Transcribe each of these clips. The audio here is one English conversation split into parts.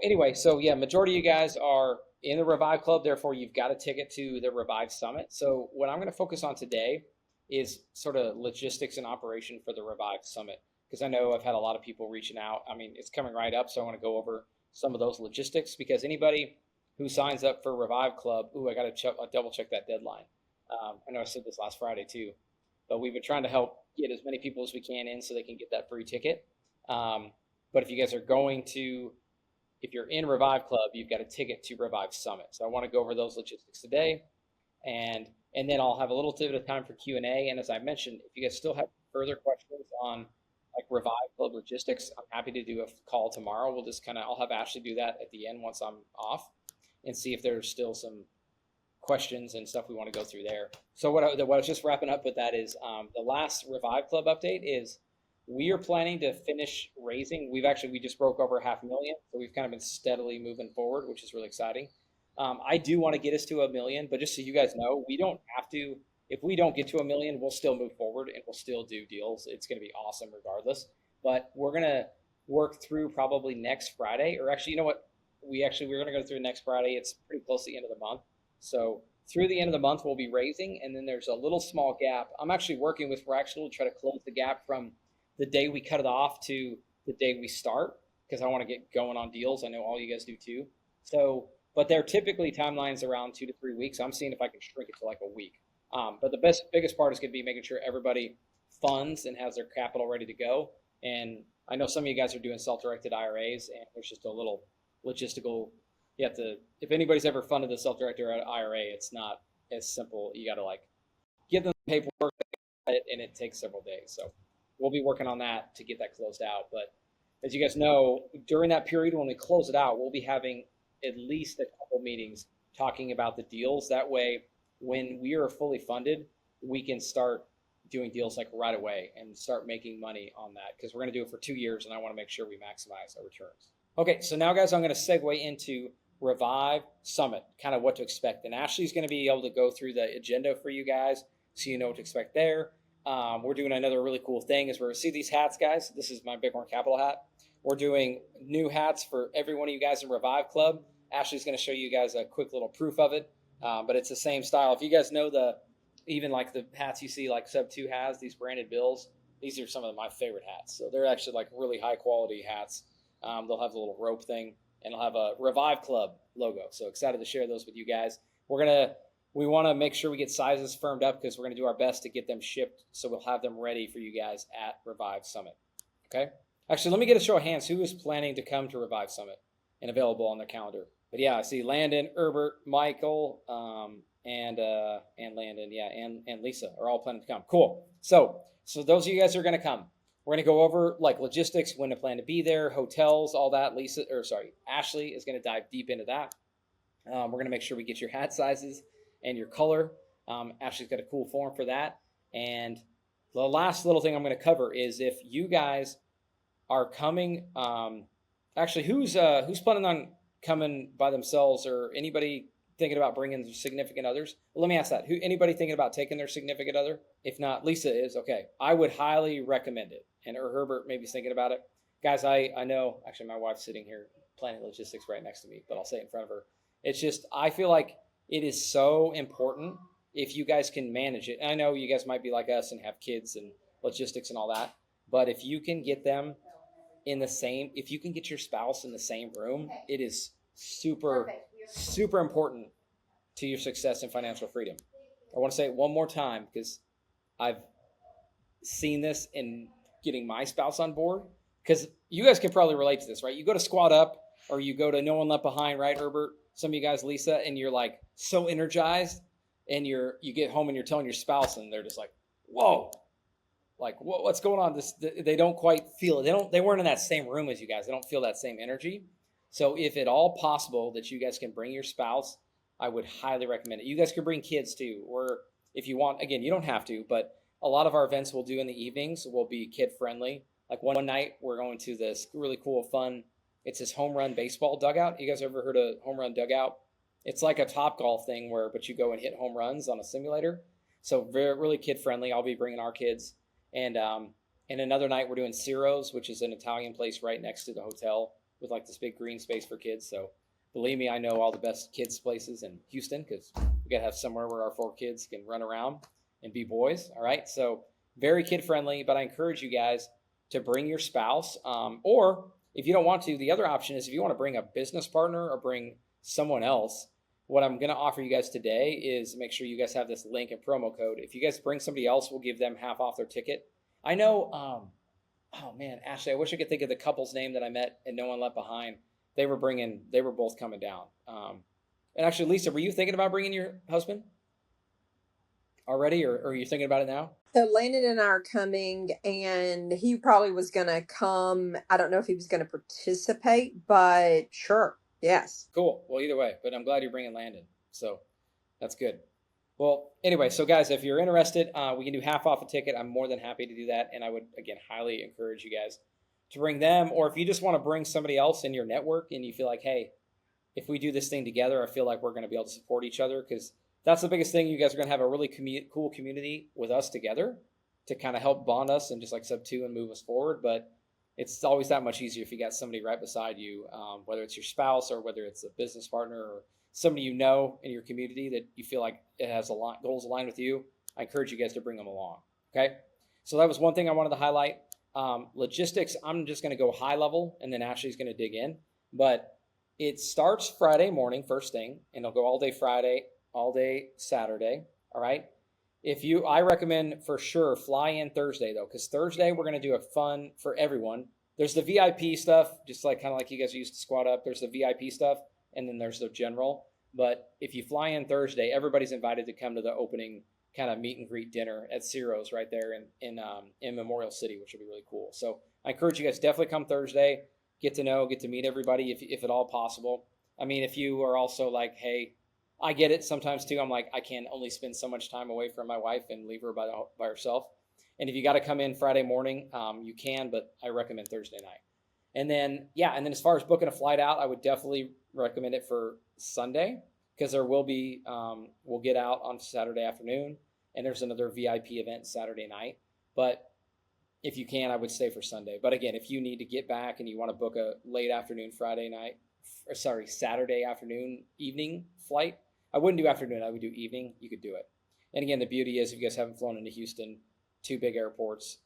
anyway, so yeah, majority of you guys are in the Revive Club, therefore you've got a ticket to the Revive Summit. So what I'm going to focus on today is sort of logistics and operation for the Revive Summit because I know I've had a lot of people reaching out. I mean, it's coming right up, so I want to go over some of those logistics because anybody who signs up for Revive Club, ooh, I got to double check that deadline. I know I said this last Friday too, but we've been trying to help get as many people as we can in so they can get that free ticket. But if you guys are going to if you're in Revive Club, you've got a ticket to Revive Summit. So I want to go over those logistics today, and and then I'll have a little bit of time for Q&A. And as I mentioned, if you guys still have further questions on like Revive Club logistics, I'm happy to do a call tomorrow. We'll just I'll have Ashley do that at the end once I'm off, and see if there's still some questions and stuff we want to go through there. So what I was just wrapping up with that is the last Revive Club update is we are planning to finish raising. We just broke over 500,000, so we've kind of been steadily moving forward, which is really exciting. I do want to get us to 1 million, but just so you guys know, we don't have to. If we don't get to 1 million, we'll still move forward and we'll still do deals. It's going to be awesome regardless. But we're gonna work through probably next Friday, or actually, you know what? We're gonna go through next Friday. It's pretty close to the end of the month, so through the end of the month we'll be raising, and then there's a little small gap. I'm actually working with Fractional to try to close the gap from the day we cut it off to the day we start because I want to get going on deals. I know all you guys do too. So, but they're typically timelines around 2 to 3 weeks. I'm seeing if I can shrink it to like a week. But the biggest part is going to be making sure everybody funds and has their capital ready to go. And I know some of you guys are doing self-directed IRAs, and there's just a little logistical. You have to, if anybody's ever funded a self-directed IRA, it's not as simple. You got to like give them the paperwork, and it takes several days. So we'll be working on that to get that closed out. But as you guys know, during that period when we close it out, we'll be having at least a couple meetings talking about the deals. That way, when we are fully funded, we can start doing deals like right away and start making money on that because we're going to do it for 2 years, and I want to make sure we maximize our returns. Okay, so now, guys, I'm going to segue into Revive Summit, kind of what to expect. And Ashley's going to be able to go through the agenda for you guys so you know what to expect there. We're doing another really cool thing is see these hats, guys. This is my Bighorn Capital hat. We're doing new hats for every one of you guys in Revive Club. Ashley's going to show you guys a quick little proof of it, but it's the same style. If you guys know even like the hats you see like Sub 2 has, these branded bills, these are some of my favorite hats. So they're actually like really high quality hats. They'll have the little rope thing, and it'll have a Revive Club logo. So excited to share those with you guys. We want to make sure we get sizes firmed up because we're going to do our best to get them shipped. So we'll have them ready for you guys at Revive Summit. Okay. Actually, let me get a show of hands. Who is planning to come to Revive Summit and available on their calendar? But yeah, I see Landon, Herbert, Michael, and Landon, yeah, and Lisa are all planning to come. Cool. So those of you guys are going to come. We're going to go over like logistics, when to plan to be there, hotels, all that. Ashley is going to dive deep into that. We're going to make sure we get your hat sizes and your color. Ashley's got a cool form for that. And the last little thing I'm going to cover is if you guys are coming, actually, who's planning on coming by themselves, or anybody thinking about bringing significant others? Well, let me ask that. Anybody thinking about taking their significant other? If not, Lisa is. Okay. I would highly recommend it. Or Herbert maybe thinking about it. Guys, I know, actually my wife's sitting here planning logistics right next to me, but I'll say it in front of her. It's just, I feel like it is so important if you guys can manage it. And I know you guys might be like us and have kids and logistics and all that, but if you can get them if you can get your spouse in the same room, it is super, super important to your success and financial freedom. I want to say it one more time because I've seen this in getting my spouse on board, because you guys can probably relate to this, right? You go to Squad Up or you go to No One Left Behind, right, Herbert? Some of you guys, Lisa, and you're like so energized, and you get home and you're telling your spouse, and they're just like, whoa, like what's going on? They don't quite feel it. They weren't in that same room as you guys. They don't feel that same energy. So if at all possible that you guys can bring your spouse, I would highly recommend it. You guys can bring kids too, or if you want, again, you don't have to, but a lot of our events we'll do in the evenings will be kid friendly. Like one night we're going to this really cool, fun, it's this home run baseball dugout. You guys ever heard of home run dugout? It's like a Top Golf thing but you go and hit home runs on a simulator. So really kid friendly. I'll be bringing our kids. And another night we're doing Ciro's, which is an Italian place right next to the hotel with like this big green space for kids. So believe me, I know all the best kids places in Houston because we got to have somewhere where our 4 kids can run around and be boys. All right. So very kid friendly, but I encourage you guys to bring your spouse. Or if you don't want to, the other option is if you want to bring a business partner or bring someone else, what I'm going to offer you guys today is make sure you guys have this link and promo code. If you guys bring somebody else, we'll give them half off their ticket. I know, oh man, Ashley, I wish I could think of the couple's name that I met and no one left behind. They were both coming down. And actually, Lisa, were you thinking about bringing your husband already, or are you thinking about it now? So Landon and I are coming, and he probably was going to come. I don't know if he was going to participate, but sure. Yes. Cool. Well, either way, but I'm glad you're bringing Landon. So that's good. Well, anyway, so guys, if you're interested, we can do half off a ticket. I'm more than happy to do that. And I would, again, highly encourage you guys to bring them. Or if you just want to bring somebody else in your network and you feel like, hey, if we do this thing together, I feel like we're going to be able to support each other, because that's the biggest thing. You guys are going to have a really cool community with us together to kind of help bond us and just like sub two and move us forward. But it's always that much easier if you got somebody right beside you, whether it's your spouse or whether it's a business partner or somebody you know in your community that you feel like it has goals aligned with you. I encourage you guys to bring them along. Okay. So that was one thing I wanted to highlight. Logistics, I'm just going to go high level and then Ashley's going to dig in. But it starts Friday morning, first thing, and it'll go all day Friday, all day Saturday. All right. I recommend for sure fly in Thursday though, because Thursday we're going to do a fun for everyone. There's the VIP stuff, just like kind of like you guys used to squat up. There's the VIP stuff, and then there's the general. But if you fly in Thursday, everybody's invited to come to the opening kind of meet and greet dinner at Ciro's right there in Memorial City, which will be really cool. So I encourage you guys definitely come Thursday, get to meet everybody if at all possible. I mean, if you are also like, hey, I get it sometimes too. I'm like, I can only spend so much time away from my wife and leave her by herself. And if you got to come in Friday morning, you can, but I recommend Thursday night. And then, as far as booking a flight out, I would definitely recommend it for Sunday, because there will be, we'll get out on Saturday afternoon, and there's another VIP event Saturday night. But if you can, I would stay for Sunday. But again, if you need to get back and you want to book a late afternoon Saturday afternoon, evening flight, I wouldn't do afternoon. I would do evening. You could do it. And again, the beauty is if you guys haven't flown into Houston, 2 big airports.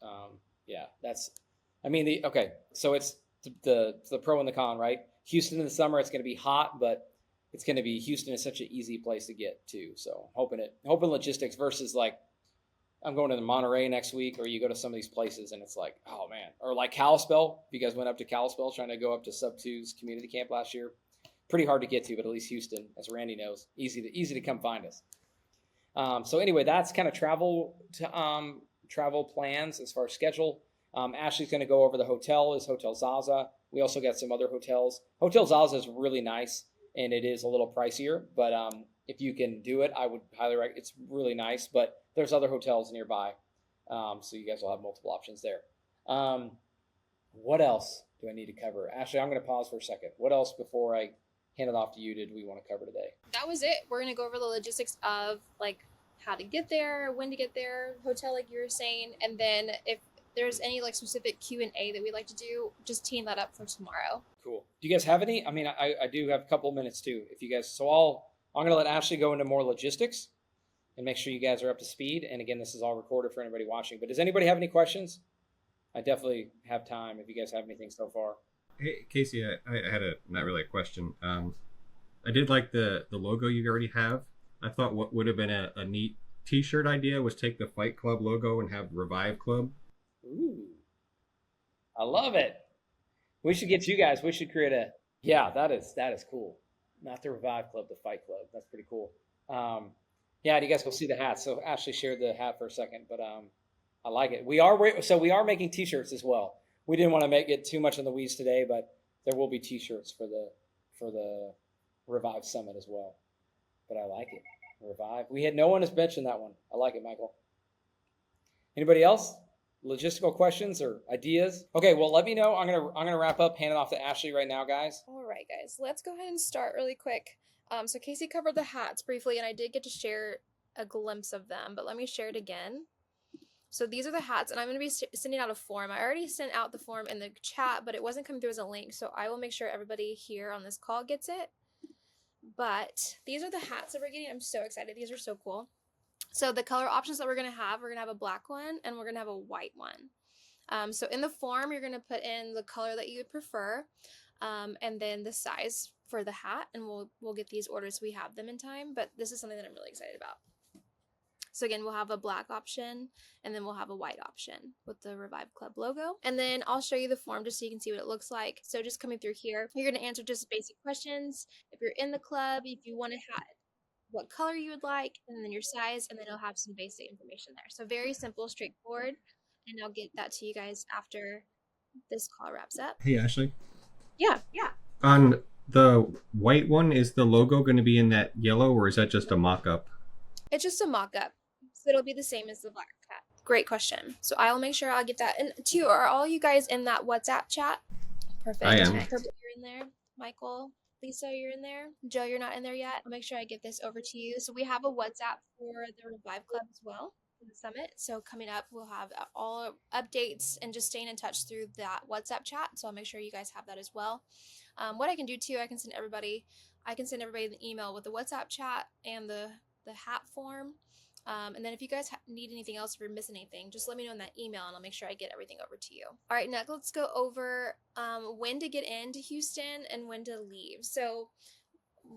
So it's the pro and the con, right? Houston in the summer, it's going to be hot, but it's going to be Houston is such an easy place to get to. So hoping logistics versus like I'm going to Monterey next week, or you go to some of these places and it's like, oh man, or like Kalispell. If you guys went up to Kalispell trying to go up to Sub 2's community camp last year, pretty hard to get to, but at least Houston, as Randy knows, easy to come find us. So anyway, that's kind of travel plans as far as schedule. Ashley's going to go over the hotel, is Hotel Zaza. We also got some other hotels. Hotel Zaza is really nice, and it is a little pricier, but if you can do it, I would highly recommend. It's really nice, but there's other hotels nearby, so you guys will have multiple options there. What else do I need to cover? Ashley, I'm going to pause for a second. What else before I hand it off to you did we want to cover today? That was it. We're going to go over the logistics of like how to get there, when to get there, hotel like you were saying, and then if there's any like specific Q&A that we'd like to do, just teeing that up for tomorrow. Cool. Do you guys have any? I mean, I do have a couple of minutes too. If you guys, I'm going to let Ashley go into more logistics and make sure you guys are up to speed. And again, this is all recorded for anybody watching. But does anybody have any questions? I definitely have time if you guys have anything so far. Hey, Casey, I had not really a question. I did like the logo you already have. I thought what would have been a neat t-shirt idea was take the Fight Club logo and have Revive Club. Ooh, I love it. We should get you guys. We should create that is cool. Not the Revive Club, the Fight Club. That's pretty cool. You guys go see the hat. So Ashley shared the hat for a second, but I like it. We are making t-shirts as well. We didn't want to make it too much in the weeds today, but there will be t-shirts for the Revive Summit as well. But I like it. Revive. No one has mentioned that one. I like it, Michael. Anybody else? Logistical questions or ideas? Okay, well, let me know. I'm gonna wrap up, hand it off to Ashley right now, guys. All right, guys, let's go ahead and start really quick. So Casey covered the hats briefly, and I did get to share a glimpse of them, but let me share it again. So these are the hats, and I'm going to be sending out a form. I already sent out the form in the chat, but it wasn't coming through as a link. So I will make sure everybody here on this call gets it. But these are the hats that we're getting. I'm so excited. These are so cool. So the color options that we're going to have a black one and we're going to have a white one. So in the form, you're going to put in the color that you would prefer, and then the size for the hat, and we'll get these orders so we have them in time. But this is something that I'm really excited about. So again, we'll have a black option and then we'll have a white option with the Revive Club logo. And then I'll show you the form just so you can see what it looks like. So just coming through here, you're going to answer just basic questions. If you're in the club, if you want to have what color you would like, and then your size, and then it'll have some basic information there. So very simple, straightforward. And I'll get that to you guys after this call wraps up. Hey, Ashley. Yeah. On the white one, is the logo going to be in that yellow, or is that just a mock-up? It's just a mock-up. So it'll be the same as the black hat. Great question. So I'll make sure I'll get that. And two, are all you guys in that WhatsApp chat? Perfect. I am. Purple, you're in there. Michael, Lisa, you're in there. Joe, you're not in there yet. I'll make sure I get this over to you. So we have a WhatsApp for the Revive Club as well, for the summit. So coming up, we'll have all updates and just staying in touch through that WhatsApp chat. So I'll make sure you guys have that as well. What I can do too, I can send everybody an email with the WhatsApp chat and the hat form. And then if you guys need anything else, if you're missing anything, just let me know in that email and I'll make sure I get everything over to you. All right, next let's go over when to get into Houston and when to leave. So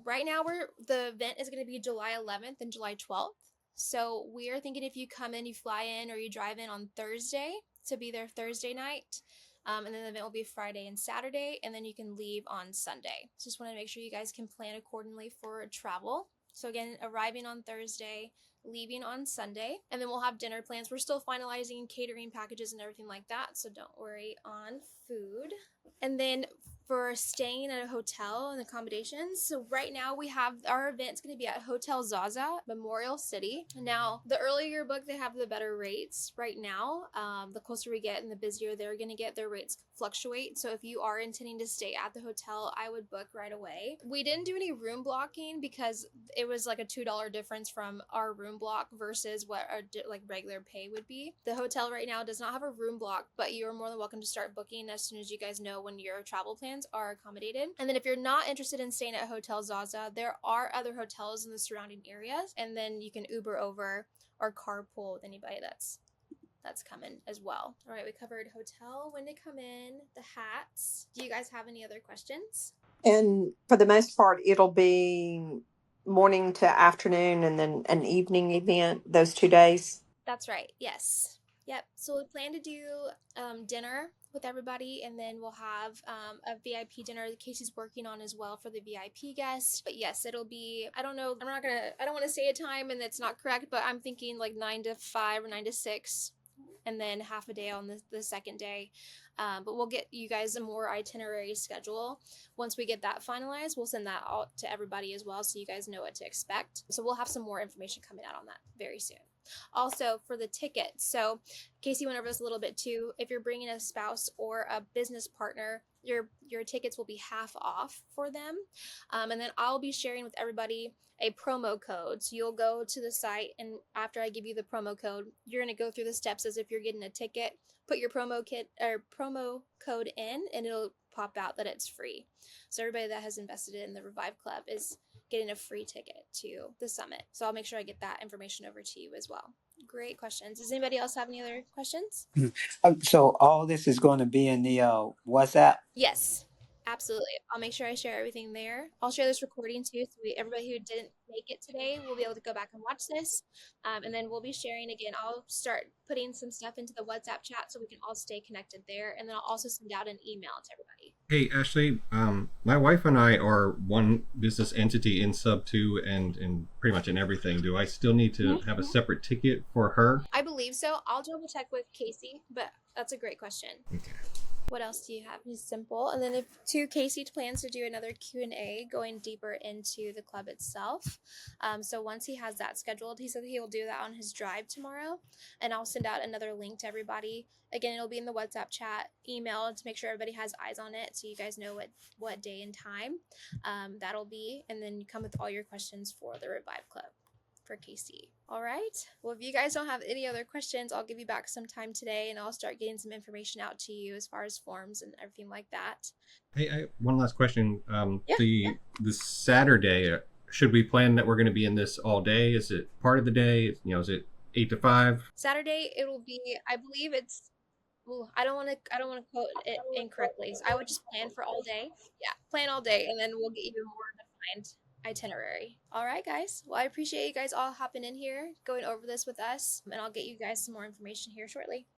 right now the event is going to be July 11th and July 12th. So we are thinking if you come in, you fly in or you drive in on Thursday to be there Thursday night. And then the event will be Friday and Saturday, and then you can leave on Sunday. So just want to make sure you guys can plan accordingly for travel. So again, arriving on Thursday, leaving on Sunday, and then we'll have dinner plans. We're still finalizing catering packages and everything like that, so don't worry on food. And then for staying at a hotel and accommodations, so right now we have our event's going to be at Hotel Zaza, Memorial City. Now, the earlier you book, they have the better rates right now. The closer we get and the busier they're going to get, their rates fluctuate. So if you are intending to stay at the hotel, I would book right away. We didn't do any room blocking because it was like a $2 difference from our room block versus what our like regular pay would be. The hotel right now does not have a room block, but you're more than welcome to start booking as soon as you guys know when your travel plans are accommodated. And then if you're not interested in staying at Hotel Zaza, there are other hotels in the surrounding areas, and then you can Uber over or carpool with anybody that's coming as well. All right, we covered hotel, when to come in, the hats. Do you guys have any other questions? And for the most part, it'll be morning to afternoon and then an evening event those 2 days. That's right. Yes. Yep. So we plan to do dinner with everybody, and then we'll have a VIP dinner that Casey's working on as well for the VIP guests. But yes, it'll be, I don't know, I don't want to say a time and it's not correct, but I'm thinking like 9 to 5 or 9 to 6. And then half a day on the second day. But we'll get you guys a more itinerary schedule. Once we get that finalized, we'll send that out to everybody as well so you guys know what to expect. So we'll have some more information coming out on that very soon. Also, for the tickets, so Casey went over this a little bit too. If you're bringing a spouse or a business partner, your tickets will be half off for them. And then I'll be sharing with everybody a promo code. So you'll go to the site, and after I give you the promo code, you're going to go through the steps as if you're getting a ticket. Put your promo code in, and it'll pop out that it's free. So everybody that has invested in the Revive Club is getting a free ticket to the summit. So I'll make sure I get that information over to you as well. Great questions. Does anybody else have any other questions? So all this is going to be in the WhatsApp? Yes, absolutely. I'll make sure I share everything there. I'll share this recording too, so everybody who didn't make it today will be able to go back and watch this. And then we'll be sharing again. I'll start putting some stuff into the WhatsApp chat so we can all stay connected there. And then I'll also send out an email to everybody. Hey, Ashley, my wife and I are one business entity in Sub 2 and pretty much in everything. Do I still need to have a separate ticket for her? I believe so. I'll double check with Casey, but that's a great question. Okay. What else do you have? It's simple. And then Casey plans to do another Q&A going deeper into the club itself. So once he has that scheduled, he said he will do that on his drive tomorrow. And I'll send out another link to everybody. Again, it'll be in the WhatsApp chat, email to make sure everybody has eyes on it so you guys know what day and time that'll be. And then you come with all your questions for the Revive Club. for KC. All right. Well, if you guys don't have any other questions, I'll give you back some time today and I'll start getting some information out to you as far as forms and everything like that. Hey, one last question. Yeah. The Saturday, should we plan that we're going to be in this all day? Is it part of the day? Is it 8 to 5? Saturday, it will be, I believe it's, ooh, I don't want to quote it incorrectly. So I would just plan for all day. Yeah, plan all day, and then we'll get you a more defined itinerary. All right, guys. Well, I appreciate you guys all hopping in here, going over this with us, and I'll get you guys some more information here shortly.